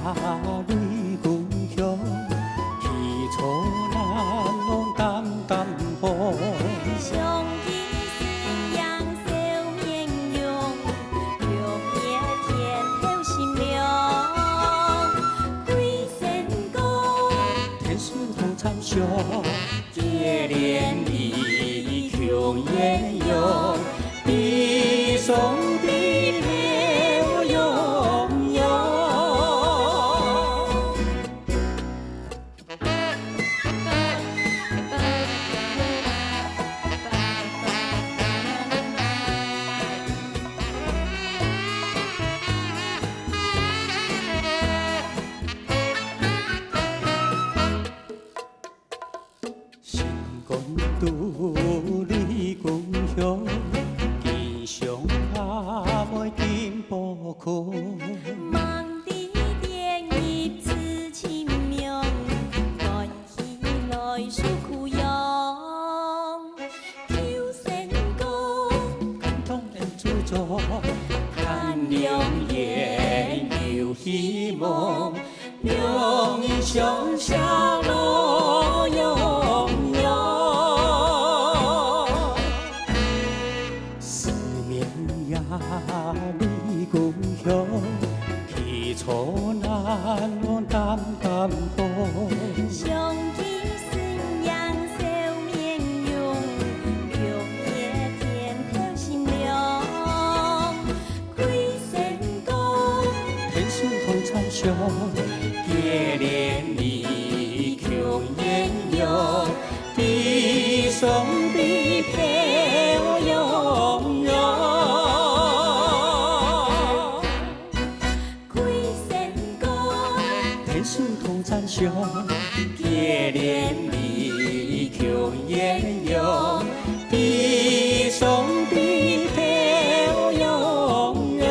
里故乡，起初咱拢淡淡风。上衣新阳少面容，六夜天后心凉。开仙宫，天师同参详，结连理穷鸳鸯，比送比飘悠悠。心肝拄你故乡，吉祥阿妹金宝库。望地点一次清明，欢喜来诉苦阳。求仙宫，感动人自作，看良夜有希望，良医上下路悠悠。思念呀，你故乡，起初咱拢淡淡风。上衣新阳少面容，六夜天后心凉。开仙宫，天师同参详，结连理穷鸳鸯，比送比飘悠悠。开仙宫，天师同参详，结连理穷鸳鸯，比送比飘悠悠。